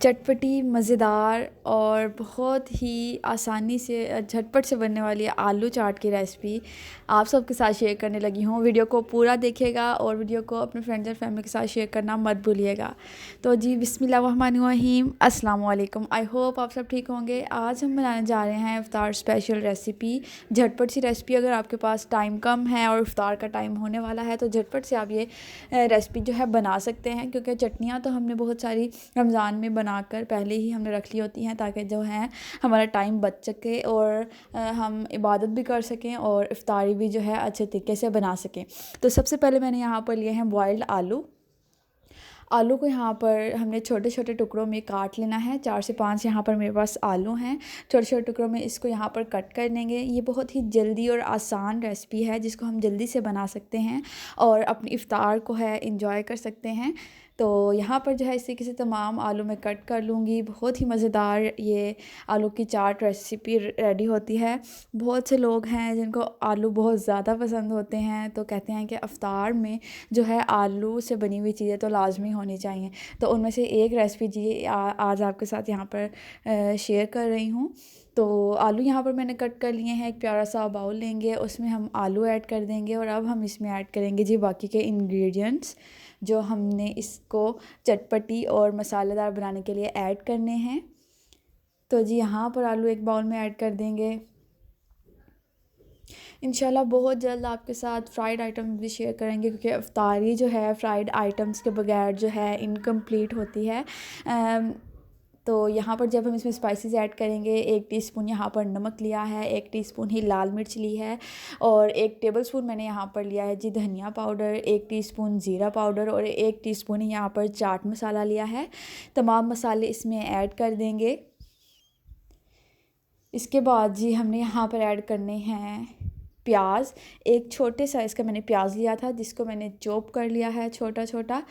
चटपटी, मज़ेदार और बहुत ही आसानी से झटपट से बनने वाली आलू चाट की रेसिपी आप सबके साथ शेयर करने लगी हूँ। वीडियो को पूरा देखिएगा और वीडियो को अपने फ्रेंड्स और फैमिली के साथ शेयर करना मत भूलिएगा। तो जी बिस्मिल्लाहिर्रहमानिर्रहीम, अस्सलाम वालेकुम। आई होप आप सब ठीक होंगे। आज हम बनाने जा रहे हैं इफ्तार स्पेशल रेसिपी, झटपट सी रेसिपी। अगर आपके पास टाइम कम है और इफ्तार का टाइम होने वाला है तो झटपट से आप ये रेसिपी जो है बना सकते हैं, क्योंकि चटनियाँ तो हमने बहुत सारी रमज़ान में बनाकर पहले ही हमने रख ली होती हैं ताकि जो है हमारा टाइम बच सके और हम इबादत भी कर सकें और इफ्तारी भी जो है अच्छे तरीके से बना सकें। तो सबसे पहले मैंने यहाँ पर लिए हैं बॉइल्ड आलू। आलू को यहाँ पर हमने छोटे छोटे टुकड़ों में काट लेना है। 4 से 5 यहाँ पर मेरे पास आलू हैं। छोटे छोटे टुकड़ों में इसको यहाँ पर कट कर लेंगे। ये बहुत ही जल्दी और आसान रेसिपी है जिसको हम जल्दी से बना सकते हैं और अपनी इफ्तार को है इंजॉय कर सकते हैं। तो यहाँ पर जो है इस तरीके से तमाम आलू मैं कट कर लूँगी। बहुत ही मज़ेदार ये आलू की चाट रेसिपी रेडी होती है। बहुत से लोग हैं जिनको आलू बहुत ज़्यादा पसंद होते हैं, तो कहते हैं कि इफ्तार में जो है आलू से बनी हुई चीज़ें तो लाजमी होनी चाहिए। तो उनमें से एक रेसिपी जी आज आपके साथ यहाँ पर शेयर कर रही हूँ। तो आलू यहाँ पर मैंने कट कर लिए हैं। एक प्यारा सा बाउल लेंगे, उसमें हम आलू ऐड कर देंगे और अब हम इसमें ऐड करेंगे जी बाकी के इंग्रेडिएंट्स जो हमने इसको चटपटी और मसालेदार बनाने के लिए ऐड करने हैं। तो जी यहाँ पर आलू एक बाउल में ऐड कर देंगे। इंशाल्लाह बहुत जल्द आपके साथ फ्राइड आइटम्स भी शेयर करेंगे, क्योंकि इफ्तारी जो है फ्राइड आइटम्स के बगैर जो है इनकम्प्लीट होती है। तो यहाँ पर जब हम इसमें स्पाइसेस ऐड करेंगे, 1 टीस्पून यहाँ पर नमक लिया है, 1 टीस्पून ही लाल मिर्च ली है और 1 टेबलस्पून मैंने यहाँ पर लिया है जी धनिया पाउडर, 1 टीस्पून ज़ीरा पाउडर और 1 टीस्पून ही यहाँ पर चाट मसाला लिया है। तमाम मसाले इसमें ऐड कर देंगे। इसके बाद जी हमने यहाँ पर ऐड करने हैं प्याज। एक छोटे साइज़ का मैंने प्याज लिया था जिसको मैंने चॉप कर लिया है छोटा छोटा।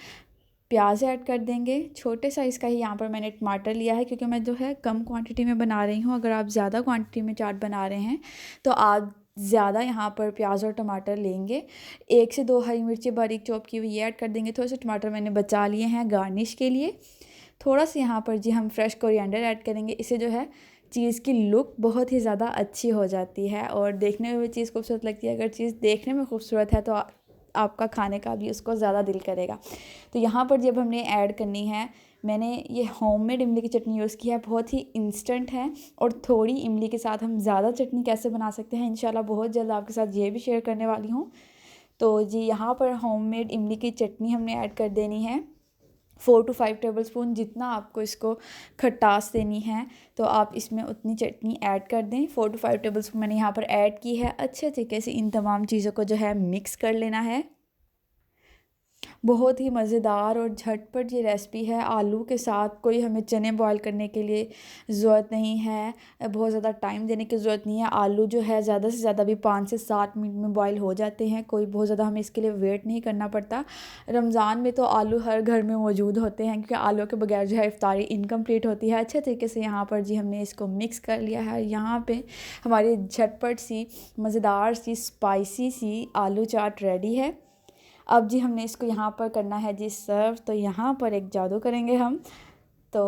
प्याज ऐड कर देंगे। छोटे साइज़ का ही यहाँ पर मैंने टमाटर लिया है, क्योंकि मैं जो है कम क्वांटिटी में बना रही हूँ। अगर आप ज़्यादा क्वांटिटी में चाट बना रहे हैं तो आप ज़्यादा यहाँ पर प्याज और टमाटर लेंगे। 1 से 2 हरी मिर्ची बारीक चॉप की हुई ये ऐड कर देंगे। थोड़े से टमाटर मैंने बचा लिए हैं गार्निश के लिए। थोड़ा सा यहाँ पर जी हम फ्रेश कोरिएंडर ऐड करेंगे। इससे जो है चीज़ की लुक बहुत ही ज़्यादा अच्छी हो जाती है और देखने में भी चीज़ खूबसूरत लगती है। अगर चीज़ देखने में खूबसूरत है तो आपका खाने का भी उसको ज़्यादा दिल करेगा। तो यहाँ पर जब हमने ऐड करनी है, मैंने ये होममेड इमली की चटनी यूज़ की है। बहुत ही इंस्टेंट है और थोड़ी इमली के साथ हम ज़्यादा चटनी कैसे बना सकते हैं इंशाल्लाह बहुत जल्द आपके साथ ये भी शेयर करने वाली हूँ। तो जी यहाँ पर होममेड इमली की चटनी हमने ऐड कर देनी है। 4 to 5 टेबलस्पून जितना आपको इसको खटास देनी है तो आप इसमें उतनी चटनी ऐड कर दें। 4 to 5 टेबलस्पून मैंने यहाँ पर ऐड की है। अच्छे तरीके से इन तमाम चीज़ों को जो है मिक्स कर लेना है। बहुत ही मज़ेदार और झटपट ये रेसिपी है। आलू के साथ कोई हमें चने बॉयल करने के लिए ज़रूरत नहीं है, बहुत ज़्यादा टाइम देने की ज़रूरत नहीं है। आलू जो है ज़्यादा से ज़्यादा भी 5 से 7 मिनट में बॉयल हो जाते हैं। कोई बहुत ज़्यादा हमें इसके लिए वेट नहीं करना पड़ता। रमज़ान में तो आलू हर घर में मौजूद होते हैं, क्योंकि आलू के बगैर जो है इफ्तारी इनकम्प्लीट होती है। अच्छे तरीके से यहाँ पर जी हमने इसको मिक्स कर लिया है। यहाँ पर हमारी झटपट सी मज़ेदार सी स्पाइसी सी आलू चाट रेडी है। अब जी हमने इसको यहाँ पर करना है जी सर्व। तो यहाँ पर एक जादू करेंगे हम। तो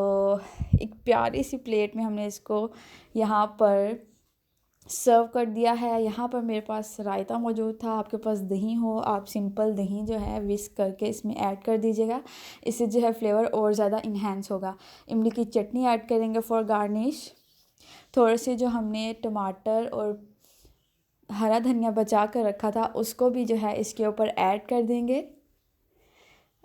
एक प्यारी सी प्लेट में हमने इसको यहाँ पर सर्व कर दिया है। यहाँ पर मेरे पास रायता मौजूद था। आपके पास दही हो, आप सिंपल दही जो है विस्क करके इसमें ऐड कर दीजिएगा। इससे जो है फ्लेवर और ज़्यादा इन्हेंस होगा। इमली की चटनी ऐड करेंगे फॉर गार्निश। थोड़े से जो हमने टमाटर और हरा धनिया बचा कर रखा था उसको भी जो है इसके ऊपर ऐड कर देंगे।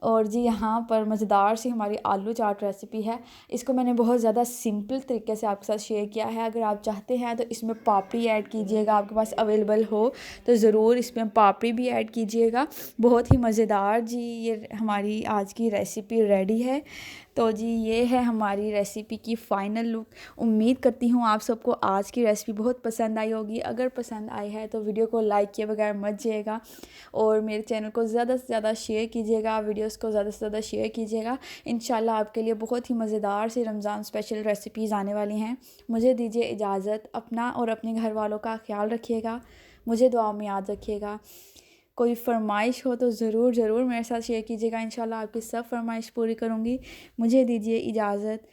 और जी यहाँ पर मज़ेदार सी हमारी आलू चाट रेसिपी है। इसको मैंने बहुत ज़्यादा सिंपल तरीके से आपके साथ शेयर किया है। अगर आप चाहते हैं तो इसमें पापड़ी ऐड कीजिएगा, आपके पास अवेलेबल हो तो ज़रूर इसमें पापड़ी भी ऐड कीजिएगा। बहुत ही मज़ेदार जी ये हमारी आज की रेसिपी रेडी है। तो जी ये है हमारी रेसिपी की फ़ाइनल लुक। उम्मीद करती हूँ आप सबको आज की रेसिपी बहुत पसंद आई होगी। अगर पसंद आई है तो वीडियो को लाइक किए बगैर मत जाइएगा और मेरे चैनल को ज़्यादा से ज़्यादा शेयर कीजिएगा, वीडियोस को ज़्यादा से ज़्यादा शेयर कीजिएगा। इंशाल्लाह आपके लिए बहुत ही मज़ेदार सी रमज़ान स्पेशल रेसिपीज़ आने वाली हैं। मुझे दीजिए इजाज़त। अपना और अपने घर वालों का ख्याल रखिएगा। मुझे दुआ में याद रखिएगा। कोई फ़रमाइश हो तो ज़रूर मेरे साथ शेयर कीजिएगा। इंशाल्लाह आपकी सब फ़रमाइश पूरी करूँगी। मुझे दीजिए इजाज़त।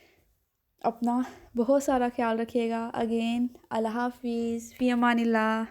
अपना बहुत सारा ख्याल रखिएगा। अगेन अल्लाह हाफिज़, फ़ी अमानिल्लाह।